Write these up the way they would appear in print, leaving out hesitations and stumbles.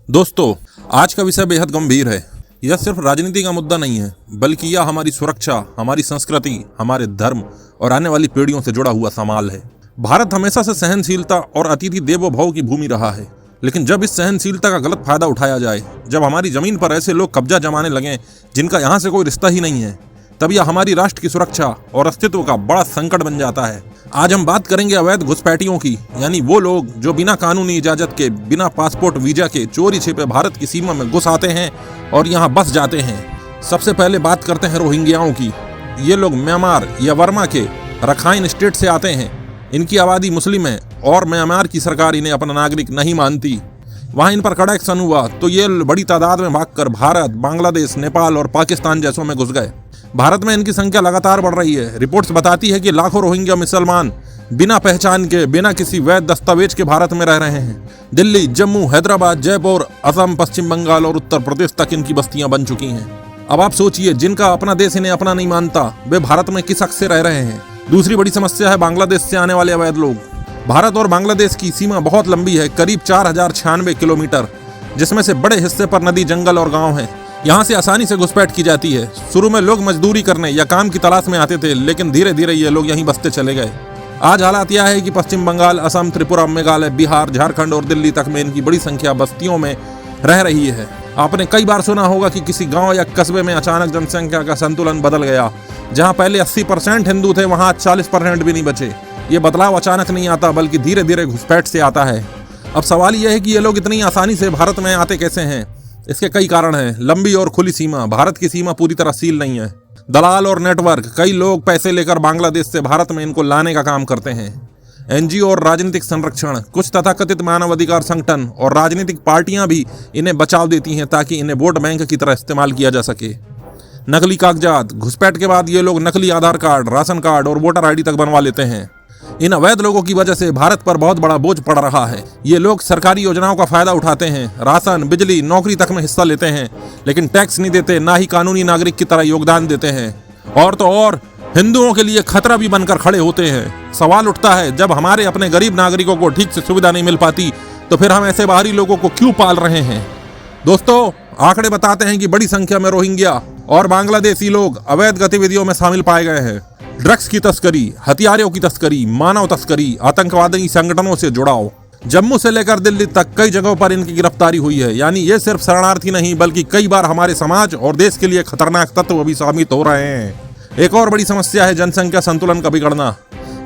दोस्तों, आज का विषय बेहद गंभीर है। यह सिर्फ राजनीति का मुद्दा नहीं है, बल्कि यह हमारी सुरक्षा, हमारी संस्कृति, हमारे धर्म और आने वाली पीढ़ियों से जुड़ा हुआ सवाल है। भारत हमेशा से सहनशीलता और अतिथि देवो भव की भूमि रहा है, लेकिन जब इस सहनशीलता का गलत फायदा उठाया जाए, जब हमारी जमीन पर ऐसे लोग कब्जा जमाने लगें जिनका यहाँ से कोई रिश्ता ही नहीं है, तब यह हमारी राष्ट्र की सुरक्षा और अस्तित्व का बड़ा संकट बन जाता है। आज हम बात करेंगे अवैध घुसपैठियों की, यानी वो लोग जो बिना कानूनी इजाजत के, बिना पासपोर्ट वीजा के चोरी छिपे भारत की सीमा में घुस आते हैं और यहाँ बस जाते हैं। सबसे पहले बात करते हैं रोहिंग्याओं की। ये लोग म्यांमार या वर्मा के रखाइन स्टेट से आते हैं। इनकी आबादी मुस्लिम है और म्यांमार की सरकार इन्हें अपना नागरिक नहीं मानती। वहाँ इन पर कड़ा एक्शन हुआ तो ये बड़ी तादाद में भागकर भारत, बांग्लादेश, नेपाल और पाकिस्तान जैसों में घुस गए। भारत में इनकी संख्या लगातार बढ़ रही है। रिपोर्ट्स बताती है कि लाखों रोहिंग्या मुसलमान बिना पहचान के, बिना किसी वैध दस्तावेज के भारत में रह रहे हैं। दिल्ली, जम्मू, हैदराबाद, जयपुर, असम, पश्चिम बंगाल और उत्तर प्रदेश तक इनकी बस्तियां बन चुकी हैं। अब आप सोचिए, जिनका अपना देश इन्हें अपना नहीं मानता, वे भारत में किस हक से रह रहे हैं। दूसरी बड़ी समस्या है बांग्लादेश से आने वाले अवैध लोग। भारत और बांग्लादेश की सीमा बहुत लंबी है, करीब 4096 किलोमीटर, जिसमें से बड़े हिस्से पर नदी, जंगल और गाँव हैं। यहाँ से आसानी से घुसपैठ की जाती है। शुरू में लोग मजदूरी करने या काम की तलाश में आते थे, लेकिन धीरे धीरे ये लोग यहीं बसते चले गए। आज हालात यह है कि पश्चिम बंगाल, असम, त्रिपुरा, मेघालय, बिहार, झारखंड और दिल्ली तक में इनकी बड़ी संख्या बस्तियों में रह रही है। आपने कई बार सुना होगा कि किसी गांव या कस्बे में अचानक जनसंख्या का संतुलन बदल गया। जहां पहले 80% हिंदू थे, वहां 40% भी नहीं बचे। ये बदलाव अचानक नहीं आता, बल्कि धीरे धीरे घुसपैठ से आता है। अब सवाल यह है कि ये लोग इतनी आसानी से भारत में आते कैसे हैं। इसके कई कारण हैं। लंबी और खुली सीमा। भारत की सीमा पूरी तरह सील नहीं है। दलाल और नेटवर्क। कई लोग पैसे लेकर बांग्लादेश से भारत में इनको लाने का काम करते हैं। एनजीओ और राजनीतिक संरक्षण। कुछ तथाकथित मानवाधिकार संगठन और राजनीतिक पार्टियां भी इन्हें बचाव देती हैं ताकि इन्हें वोट बैंक की तरह इस्तेमाल किया जा सके। नकली कागजात। घुसपैठ के बाद ये लोग नकली आधार कार्ड, राशन कार्ड और वोटर आईडी तक बनवा लेते हैं। इन अवैध लोगों की वजह से भारत पर बहुत बड़ा बोझ पड़ रहा है। ये लोग सरकारी योजनाओं का फायदा उठाते हैं, राशन, बिजली, नौकरी तक में हिस्सा लेते हैं, लेकिन टैक्स नहीं देते, ना ही कानूनी नागरिक की तरह योगदान देते हैं। और तो और हिंदुओं के लिए खतरा भी बनकर खड़े होते हैं। सवाल उठता है, जब हमारे अपने गरीब नागरिकों को ठीक से सुविधा नहीं मिल पाती, तो फिर हम ऐसे बाहरी लोगों को क्यों पाल रहे हैं। दोस्तों, आंकड़े बताते हैं कि बड़ी संख्या में रोहिंग्या और बांग्लादेशी लोग अवैध गतिविधियों में शामिल पाए गए हैं। ड्रग्स की तस्करी, हथियारों की तस्करी, मानव तस्करी, आतंकवादी संगठनों से जुड़ाव। जम्मू से लेकर दिल्ली तक कई जगहों पर इनकी गिरफ्तारी हुई है। यानी ये सिर्फ शरणार्थी नहीं, बल्कि कई बार हमारे समाज और देश के लिए खतरनाक तत्व भी साबित हो रहे हैं। एक और बड़ी समस्या है जनसंख्या संतुलन का बिगड़ना।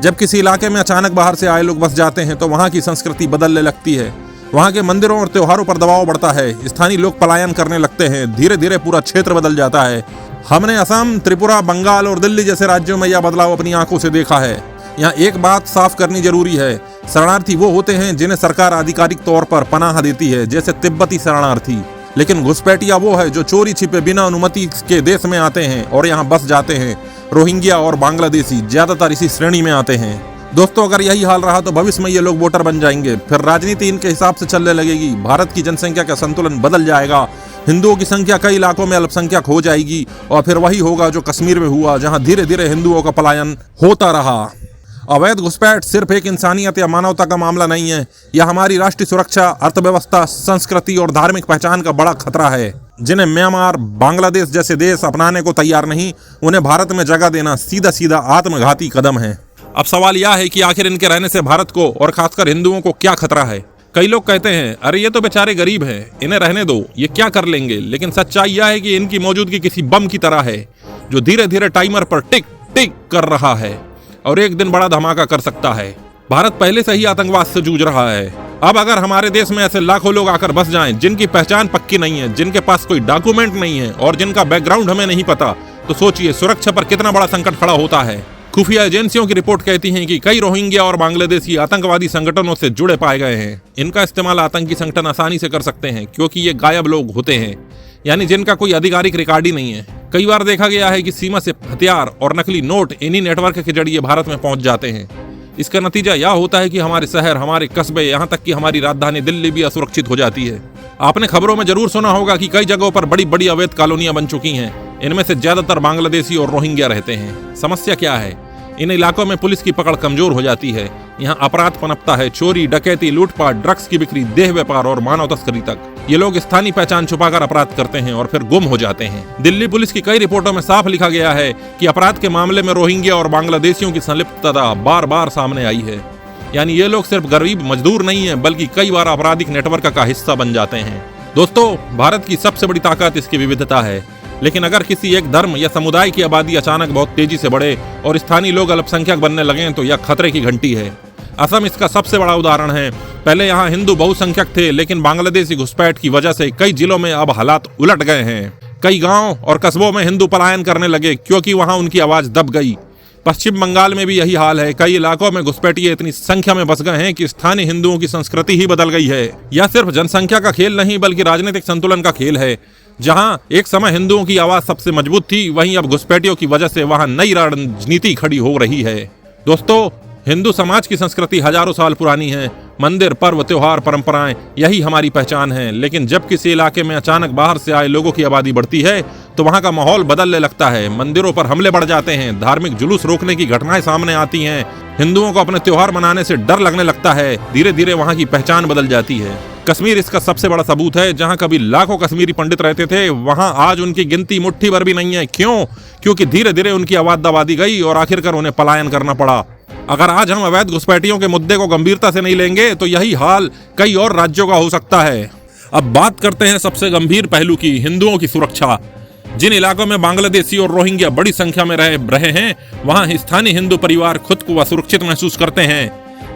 जब किसी इलाके में अचानक बाहर से आए लोग बस जाते हैं, तो वहाँ की संस्कृति बदलने लगती है। वहाँ के मंदिरों और त्योहारों पर दबाव बढ़ता है। स्थानीय लोग पलायन करने लगते हैं। धीरे धीरे पूरा क्षेत्र बदल जाता है। हमने असम, त्रिपुरा, बंगाल और दिल्ली जैसे राज्यों में यह बदलाव अपनी आंखों से देखा है। यहाँ एक बात साफ करनी जरूरी है, शरणार्थी वो होते हैं जिन्हें सरकार आधिकारिक तौर पर पनाह देती है, जैसे तिब्बती शरणार्थी। लेकिन घुसपैठिया वो है जो चोरी छिपे बिना अनुमति के देश में आते हैं और यहाँ बस जाते हैं। रोहिंग्या और बांग्लादेशी ज्यादातर इसी श्रेणी में आते हैं। दोस्तों, अगर यही हाल रहा तो भविष्य में ये लोग वोटर बन जाएंगे। फिर राजनीति इनके हिसाब से चलने लगेगी। भारत की जनसंख्या का संतुलन बदल जाएगा। हिंदुओं की संख्या कई इलाकों में अल्पसंख्यक हो जाएगी और फिर वही होगा जो कश्मीर में हुआ, जहां धीरे धीरे हिंदुओं का पलायन होता रहा। अवैध घुसपैठ सिर्फ एक इंसानियत या मानवता का मामला नहीं है, यह हमारी राष्ट्रीय सुरक्षा, अर्थव्यवस्था, संस्कृति और धार्मिक पहचान का बड़ा खतरा है। जिन्हें म्यांमार, बांग्लादेश जैसे देश अपनाने को तैयार नहीं, उन्हें भारत में जगह देना सीधा सीधा आत्मघाती कदम है। अब सवाल यह है कि आखिर इनके रहने से भारत को और खासकर हिंदुओं को क्या खतरा है। कई लोग कहते हैं, अरे ये तो बेचारे गरीब हैं, इन्हें रहने दो, ये क्या कर लेंगे। लेकिन सच्चाई यह है कि इनकी मौजूदगी किसी बम की तरह है, जो धीरे धीरे टाइमर पर टिक टिक कर रहा है और एक दिन बड़ा धमाका कर सकता है। भारत पहले से ही आतंकवाद से जूझ रहा है। अब अगर हमारे देश में ऐसे लाखों लोग आकर बस जाएं, जिनकी पहचान पक्की नहीं है, जिनके पास कोई डॉक्यूमेंट नहीं है और जिनका बैकग्राउंड हमें नहीं पता, तो सोचिए सुरक्षा पर कितना बड़ा संकट खड़ा होता है। खुफिया एजेंसियों की रिपोर्ट कहती है कि कई रोहिंग्या और बांग्लादेशी आतंकवादी संगठनों से जुड़े पाए गए हैं। इनका इस्तेमाल आतंकी संगठन आसानी से कर सकते हैं, क्योंकि ये गायब लोग होते हैं, यानी जिनका कोई आधिकारिक रिकॉर्ड ही नहीं है। कई बार देखा गया है कि सीमा से हथियार और नकली नोट इन्हीं नेटवर्क के जरिए भारत में पहुंच जाते हैं। इसका नतीजा यह होता है कि हमारे शहर, हमारे कस्बे, यहाँ तक कि हमारी राजधानी दिल्ली भी असुरक्षित हो जाती है। आपने खबरों में जरूर सुना होगा कि कई जगहों पर बड़ी बड़ी अवैध कॉलोनियां बन चुकी हैं। इनमें से ज्यादातर बांग्लादेशी और रोहिंग्या रहते हैं। समस्या क्या है? इन इलाकों में पुलिस की पकड़ कमजोर हो जाती है। यहाँ अपराध पनपता है, चोरी, डकैती, लूटपाट, ड्रग्स की बिक्री, देह व्यापार और मानव तस्करी तक। ये लोग स्थानीय पहचान छुपाकर अपराध करते हैं और फिर गुम हो जाते हैं। दिल्ली पुलिस की कई रिपोर्टों में साफ लिखा गया है कि अपराध के मामले में रोहिंग्या और बांग्लादेशियों की संलिप्तता बार बार सामने आई है। यानी ये लोग सिर्फ गरीब मजदूर नहीं है, बल्कि कई बार आपराधिक नेटवर्क का हिस्सा बन जाते हैं। दोस्तों, भारत की सबसे बड़ी ताकत इसकी विविधता है, लेकिन अगर किसी एक धर्म या समुदाय की आबादी अचानक बहुत तेजी से बढ़े और स्थानीय लोग अल्पसंख्यक बनने लगें तो यह खतरे की घंटी है। असम इसका सबसे बड़ा उदाहरण है। पहले यहाँ हिंदू बहुसंख्यक थे, लेकिन बांग्लादेशी घुसपैठ की वजह से कई जिलों में अब हालात उलट गए हैं। कई गांव और कस्बों में हिंदू पलायन करने लगे क्योंकि वहां उनकी आवाज दब गई। पश्चिम बंगाल में भी यही हाल है। कई इलाकों में घुसपैठिए इतनी संख्या में बस गए हैं कि स्थानीय हिंदुओं की संस्कृति ही बदल गई है। यह सिर्फ जनसंख्या का खेल नहीं, बल्कि राजनीतिक संतुलन का खेल है। जहां एक समय हिंदुओं की आवाज सबसे मजबूत थी, वहीं अब घुसपैठियों की वजह से वहां नई राजनीति खड़ी हो रही है। दोस्तों, हिंदू समाज की संस्कृति हजारों साल पुरानी है। मंदिर, पर्व, त्योहार, परंपराएं, यही हमारी पहचान है। लेकिन जब किसी इलाके में अचानक बाहर से आए लोगों की आबादी बढ़ती है तो वहां का माहौल बदलने लगता है। मंदिरों पर हमले बढ़ जाते हैं, धार्मिक जुलूस रोकने की घटनाएं सामने आती हैं, हिंदुओं को अपने त्योहार मनाने से डर लगने लगता है। धीरे धीरे वहां की पहचान बदल जाती है। कश्मीर इसका सबसे बड़ा सबूत है। जहां कभी लाखों कश्मीरी पंडित रहते थे, वहां आज उनकी गिनती मुट्ठी भर भी नहीं है। क्यों? क्योंकि धीरे धीरे उनकी आवाज दबा दी गई और आखिरकार उन्हें पलायन करना पड़ा। अगर आज हम अवैध घुसपैठियों के मुद्दे को गंभीरता से नहीं लेंगे तो यही हाल कई और राज्यों का हो सकता है। अब बात करते हैं सबसे गंभीर पहलू की, हिंदुओं की सुरक्षा। जिन इलाकों में बांग्लादेशी और रोहिंग्या बड़ी संख्या में रह रहे हैं, वहां स्थानीय हिंदू परिवार खुद को असुरक्षित महसूस करते हैं।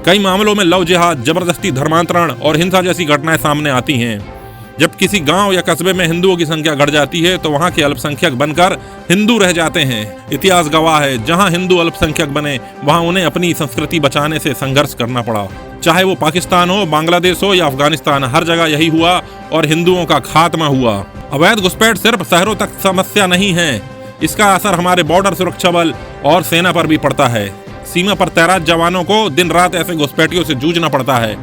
कई मामलों में लव जिहाद, जबरदस्ती धर्मांतरण और हिंसा जैसी घटनाएं सामने आती हैं। जब किसी गांव या कस्बे में हिंदुओं की संख्या घट जाती है तो वहां के अल्पसंख्यक बनकर हिंदू रह जाते हैं। इतिहास गवाह है, जहां हिंदू अल्पसंख्यक बने वहां उन्हें अपनी संस्कृति बचाने से संघर्ष करना पड़ा। चाहे वो पाकिस्तान हो, बांग्लादेश हो या अफगानिस्तान, हर जगह यही हुआ और हिंदुओं का खात्मा हुआ। अवैध घुसपैठ सिर्फ शहरों तक समस्या नहीं है, इसका असर हमारे बॉर्डर सुरक्षा बल और सेना पर भी पड़ता है। सीमा पर तैनात जवानों को दिन रात ऐसे घुसपैठियों से जूझना पड़ता है।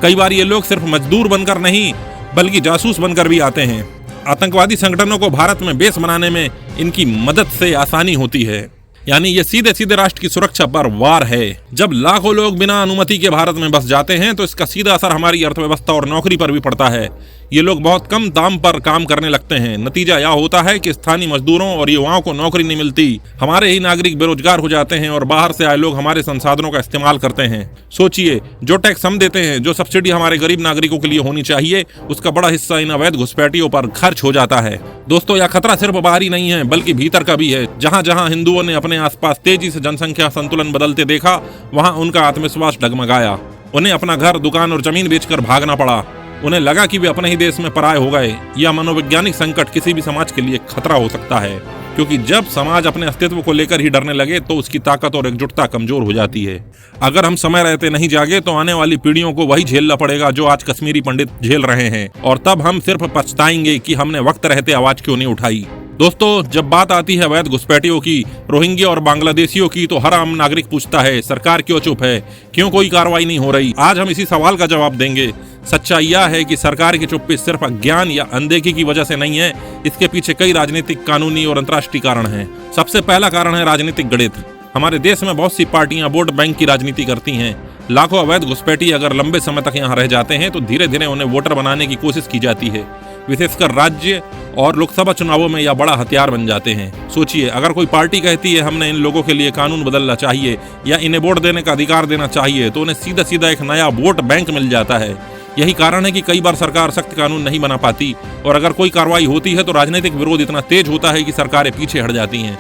कई बार ये लोग सिर्फ मजदूर बनकर नहीं, बल्कि जासूस बनकर भी आते हैं। आतंकवादी संगठनों को भारत में बेस बनाने में इनकी मदद से आसानी होती है। यानी ये सीधे सीधे राष्ट्र की सुरक्षा पर वार है। जब लाखों लोग बिना अनुमति के भारत में बस जाते हैं तो इसका सीधा असर हमारी अर्थव्यवस्था और नौकरी पर भी पड़ता है। ये लोग बहुत कम दाम पर काम करने लगते हैं। नतीजा यह होता है कि स्थानीय मजदूरों और युवाओं को नौकरी नहीं मिलती। हमारे ही नागरिक बेरोजगार हो जाते हैं और बाहर से आए लोग हमारे संसाधनों का इस्तेमाल करते हैं। सोचिए, जो टैक्स हम देते हैं, जो सब्सिडी हमारे गरीब नागरिकों के लिए होनी चाहिए, उसका बड़ा हिस्सा इन अवैध घुसपैठियों पर खर्च हो जाता है। दोस्तों, यह खतरा सिर्फ बाहरी नहीं है, बल्कि भीतर का भी है। जहां जहां हिंदुओं ने अपने आसपास तेजी से जनसंख्या संतुलन बदलते देखा, वहां उनका आत्मविश्वास डगमगाया। उन्हें अपना घर, दुकान और जमीन बेचकर भागना पड़ा। उन्हें लगा कि वे अपने ही देश में पराये हो गए। यह मनोवैज्ञानिक संकट किसी भी समाज के लिए खतरा हो सकता है, क्योंकि जब समाज अपने अस्तित्व को लेकर ही डरने लगे तो उसकी ताकत और एकजुटता कमजोर हो जाती है। अगर हम समय रहते नहीं जागे तो आने वाली पीढ़ियों को वही झेलना पड़ेगा जो आज कश्मीरी पंडित झेल रहे हैं, और तब हम सिर्फ पछताएंगे कि हमने वक्त रहते आवाज क्यों नहीं उठाई। दोस्तों, जब बात आती है अवैध घुसपैठियों की, रोहिंग्या और बांग्लादेशियों की, तो हर आम नागरिक पूछता है, सरकार क्यों चुप है? क्यों कोई कार्रवाई नहीं हो रही? आज हम इसी सवाल का जवाब देंगे। सच्चाई यह है कि सरकार की चुप्पी सिर्फ अज्ञान या अनदेखी की वजह से नहीं है। इसके पीछे कई राजनीतिक, कानूनी और अंतर्राष्ट्रीय कारण हैं। सबसे पहला कारण है राजनीतिक गणित। हमारे देश में बहुत सी पार्टियां वोट बैंक की राजनीति करती हैं। लाखों अवैध घुसपैठी अगर लंबे समय तक यहाँ रह जाते हैं तो धीरे धीरे उन्हें वोटर बनाने की कोशिश की जाती है। विशेषकर राज्य और लोकसभा चुनावों में यह बड़ा हथियार बन जाते हैं। सोचिए, अगर कोई पार्टी कहती है हमने इन लोगों के लिए कानून बदलना चाहिए या इन्हें वोट देने का अधिकार देना चाहिए, तो उन्हें सीधा सीधा एक नया वोट बैंक मिल जाता है। यही कारण है कि कई बार सरकार सख्त कानून नहीं बना पाती, और अगर कोई कार्रवाई होती है तो राजनीतिक विरोध इतना तेज होता है कि सरकारें पीछे हट जाती हैं।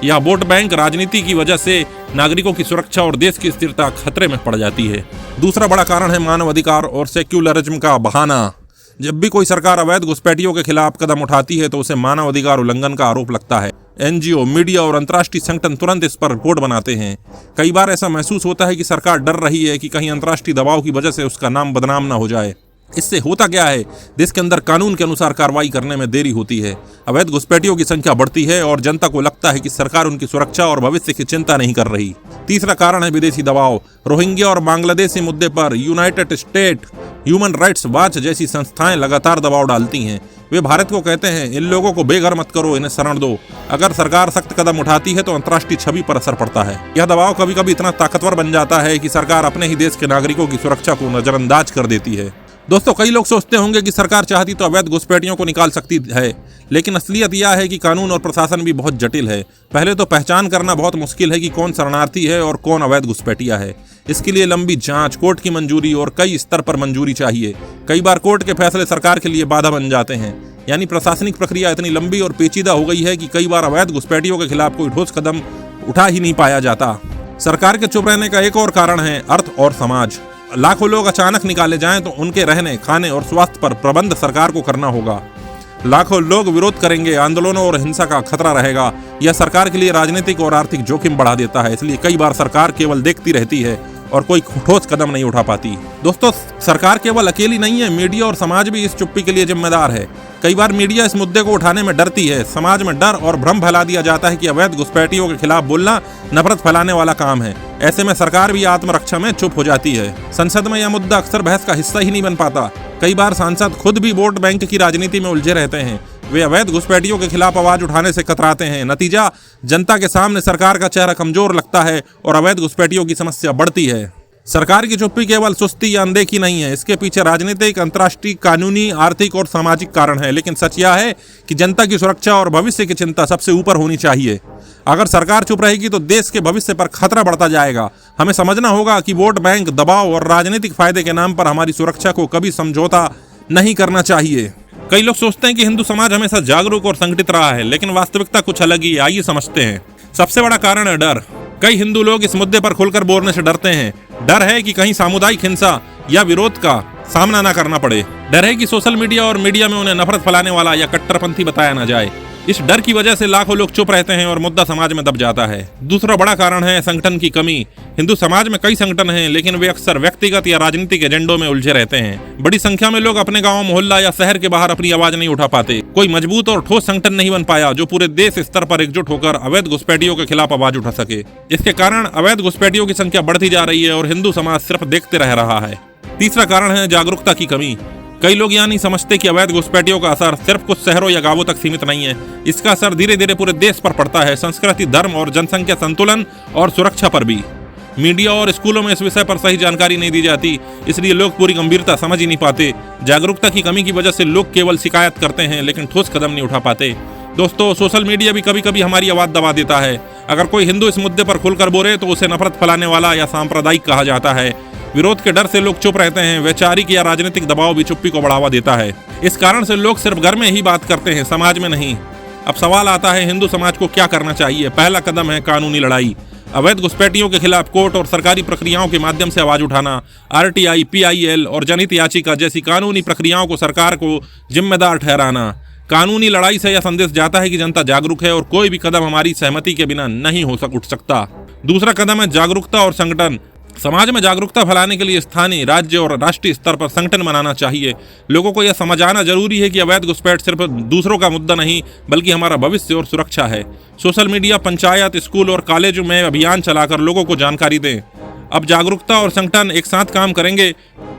यह वोट बैंक राजनीति की वजह से नागरिकों की सुरक्षा और देश की स्थिरता खतरे में पड़ जाती है। दूसरा बड़ा कारण है मानव अधिकार और सेक्युलरिज्म का बहाना। जब भी कोई सरकार अवैध घुसपैठियों के खिलाफ कदम उठाती है तो उसे मानव अधिकार उल्लंघन का आरोप लगता है। एनजीओ, मीडिया और अंतर्राष्ट्रीय संगठन तुरंत इस पर रिपोर्ट बनाते हैं। कई बार ऐसा महसूस होता है कि सरकार डर रही है कि कहीं अंतर्राष्ट्रीय दबाव की वजह से उसका नाम बदनाम न हो जाए। इससे होता क्या है, देश के अंदर कानून के अनुसार कार्रवाई करने में देरी होती है। अवैध घुसपैठियों की संख्या बढ़ती है और जनता को लगता है कि सरकार उनकी सुरक्षा और भविष्य की चिंता नहीं कर रही। तीसरा कारण है विदेशी दबाव। रोहिंग्या और बांग्लादेशी मुद्दे पर United state, human rights watch जैसी संस्थाएं लगातार दबाव डालती हैं। वे भारत को कहते हैं, इन लोगों को बेघर मत करो, इन्हें शरण दो। अगर सरकार सख्त कदम उठाती है तो अंतर्राष्ट्रीय छवि पर असर पड़ता है। यह दबाव कभी कभी इतना ताकतवर बन जाता है कि सरकार अपने ही देश के नागरिकों की सुरक्षा को नजरअंदाज कर देती है। दोस्तों, कई लोग सोचते होंगे कि सरकार चाहती तो अवैध घुसपैठियों को निकाल सकती है, लेकिन असलियत यह है कि कानून और प्रशासन भी बहुत जटिल है। पहले तो पहचान करना बहुत मुश्किल है कि कौन शरणार्थी है और कौन अवैध घुसपैठिया है। इसके लिए लंबी जांच, कोर्ट की मंजूरी और कई स्तर पर मंजूरी चाहिए। कई बार कोर्ट के फैसले सरकार के लिए बाधा बन जाते हैं। यानी प्रशासनिक प्रक्रिया इतनी लंबी और पेचीदा हो गई है कि कई बार अवैध घुसपैठियों के खिलाफ कोई ठोस कदम उठा ही नहीं पाया जाता। सरकार के चुप रहने का एक और कारण है अर्थ और समाज। लाखों लोग अचानक निकाले जाएं तो उनके रहने, खाने और स्वास्थ्य पर प्रबंध सरकार को करना होगा। लाखों लोग विरोध करेंगे, आंदोलनों और हिंसा का खतरा रहेगा। यह सरकार के लिए राजनीतिक और आर्थिक जोखिम बढ़ा देता है। इसलिए कई बार सरकार केवल देखती रहती है और कोई ठोस कदम नहीं उठा पाती। दोस्तों, सरकार केवल अकेली नहीं है, मीडिया और समाज भी इस चुप्पी के लिए जिम्मेदार है। कई बार मीडिया इस मुद्दे को उठाने में डरती है। समाज में डर और भ्रम फैला दिया जाता है कि अवैध घुसपैठियों के खिलाफ बोलना नफरत फैलाने वाला काम है। ऐसे में सरकार भी आत्मरक्षा में चुप हो जाती है। संसद में यह मुद्दा अक्सर बहस का हिस्सा ही नहीं बन पाता। कई बार सांसद खुद भी वोट बैंक की राजनीति में उलझे रहते हैं। वे अवैध घुसपैठियों के खिलाफ आवाज उठाने से कतराते हैं। नतीजा, जनता के सामने सरकार का चेहरा कमजोर लगता है और अवैध घुसपैठियों की समस्या बढ़ती है। सरकार की चुप्पी केवल सुस्ती या अनदेखी नहीं है, इसके पीछे राजनीतिक, अंतर्राष्ट्रीय, कानूनी, आर्थिक और सामाजिक कारण है। लेकिन सच यह है कि जनता की सुरक्षा और भविष्य की चिंता सबसे ऊपर होनी चाहिए। अगर सरकार चुप रहेगी तो देश के भविष्य पर खतरा बढ़ता जाएगा। हमें समझना होगा कि वोट बैंक, दबाव और राजनीतिक फायदे के नाम पर हमारी सुरक्षा को कभी समझौता नहीं करना चाहिए। कई लोग सोचते हैं कि हिंदू समाज हमेशा जागरूक और संगठित रहा है, लेकिन वास्तविकता कुछ अलग ही है। आइए समझते हैं। सबसे बड़ा कारण है डर। कई हिंदू लोग इस मुद्दे पर खुलकर बोलने से डरते हैं। डर है कि कहीं सामुदायिक हिंसा या विरोध का सामना न करना पड़े। डर है कि सोशल मीडिया और मीडिया में उन्हें नफरत फैलाने वाला या कट्टरपंथी बताया न जाए। इस डर की वजह से लाखों लोग चुप रहते हैं और मुद्दा समाज में दब जाता है। दूसरा बड़ा कारण है संगठन की कमी। हिंदू समाज में कई संगठन हैं, लेकिन वे अक्सर व्यक्तिगत या राजनीतिक एजेंडों में उलझे रहते हैं। बड़ी संख्या में लोग अपने गांव, मोहल्ला या शहर के बाहर अपनी आवाज नहीं उठा पाते। कोई मजबूत और ठोस संगठन नहीं बन पाया जो पूरे देश स्तर पर एकजुट होकर अवैध घुसपैठियों के खिलाफ आवाज उठा सके। इसके कारण अवैध घुसपैठियों की संख्या बढ़ती जा रही है और हिंदू समाज सिर्फ देखते रह रहा है। तीसरा कारण है जागरूकता की कमी। कई लोग यह नहीं समझते कि अवैध घुसपैठियों का असर सिर्फ कुछ शहरों या गांवों तक सीमित नहीं है। इसका असर धीरे धीरे पूरे देश पर पड़ता है। संस्कृति, धर्म और जनसंख्या संतुलन और सुरक्षा पर भी। मीडिया और स्कूलों में इस विषय पर सही जानकारी नहीं दी जाती, इसलिए लोग पूरी गंभीरता समझ ही नहीं पाते। जागरूकता की कमी की वजह से लोग केवल शिकायत करते हैं, लेकिन ठोस कदम नहीं उठा पाते। दोस्तों, सोशल मीडिया भी कभी कभी हमारी आवाज दबा देता है। अगर कोई हिंदू इस मुद्दे पर खुलकर बोले तो उसे नफरत फैलाने वाला या सांप्रदायिक कहा जाता है। विरोध के डर से लोग चुप रहते हैं। वैचारिक या राजनीतिक दबाव भी चुप्पी को बढ़ावा देता है। इस कारण से लोग सिर्फ घर में ही बात करते हैं, समाज में नहीं। अब सवाल आता है, हिंदू समाज को क्या करना चाहिए? पहला कदम है कानूनी लड़ाई। अवैध घुसपैठियों के खिलाफ कोर्ट और सरकारी प्रक्रियाओं के माध्यम से आवाज उठाना। RTI, PIL और जनहित याचिका जैसी कानूनी प्रक्रियाओं को सरकार को जिम्मेदार ठहराना। कानूनी लड़ाई से यह संदेश जाता है कि जनता जागरूक है और कोई भी कदम हमारी सहमति के बिना नहीं उठ सकता। दूसरा कदम है जागरूकता और संगठन। समाज में जागरूकता फैलाने के लिए स्थानीय, राज्य और राष्ट्रीय स्तर पर संगठन बनाना चाहिए। लोगों को यह समझ आना जरूरी है कि अवैध घुसपैठ सिर्फ दूसरों का मुद्दा नहीं, बल्कि हमारा भविष्य और सुरक्षा है। सोशल मीडिया, पंचायत, स्कूल और कॉलेज में अभियान चलाकर लोगों को जानकारी दें। अब जागरूकता और संगठन एक साथ काम करेंगे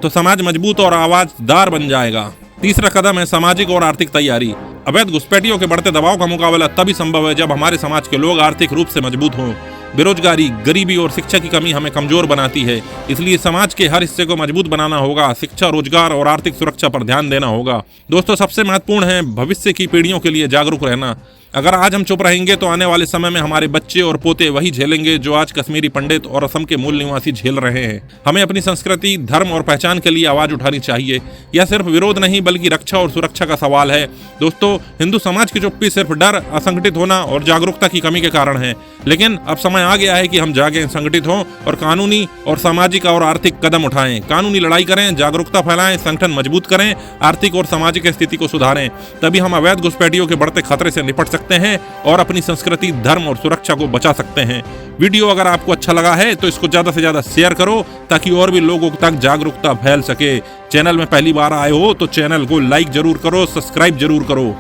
तो समाज मजबूत और आवाजदार बन जाएगा। तीसरा कदम है सामाजिक और आर्थिक तैयारी। अवैध घुसपैठियों के बढ़ते दबाव का मुकाबला तभी संभव है जब हमारे समाज के लोग आर्थिक रूप से मजबूत हों। बेरोजगारी, गरीबी और शिक्षा की कमी हमें कमजोर बनाती है, इसलिए समाज के हर हिस्से को मजबूत बनाना होगा। शिक्षा, रोजगार और आर्थिक सुरक्षा पर ध्यान देना होगा। दोस्तों, सबसे महत्वपूर्ण है भविष्य की पीढ़ियों के लिए जागरूक रहना। अगर आज हम चुप रहेंगे तो आने वाले समय में हमारे बच्चे और पोते वही झेलेंगे जो आज कश्मीरी पंडित और असम के मूल निवासी झेल रहे हैं। हमें अपनी संस्कृति, धर्म और पहचान के लिए आवाज उठानी चाहिए। यह सिर्फ विरोध नहीं बल्कि रक्षा और सुरक्षा का सवाल है। दोस्तों, हिंदू समाज की चुप्पी सिर्फ डर, असंगठित होना और जागरूकता की कमी के कारण है, लेकिन अब समय आ गया है कि हम जागें, संगठित हों और कानूनी और सामाजिक और आर्थिक कदम उठाएं। कानूनी लड़ाई करें, जागरूकता फैलाएं, संगठन मजबूत करें, आर्थिक और सामाजिक स्थिति को सुधारें। तभी हम अवैध घुसपैठियों के बढ़ते खतरे से निपट सकते हैं और अपनी संस्कृति, धर्म और सुरक्षा को बचा सकते हैं। वीडियो अगर आपको अच्छा लगा है तो इसको ज्यादा से ज्यादा शेयर करो ताकि और भी लोगों तक जागरूकता फैल सके। चैनल में पहली बार आए हो तो चैनल को लाइक जरूर करो, सब्सक्राइब जरूर करो।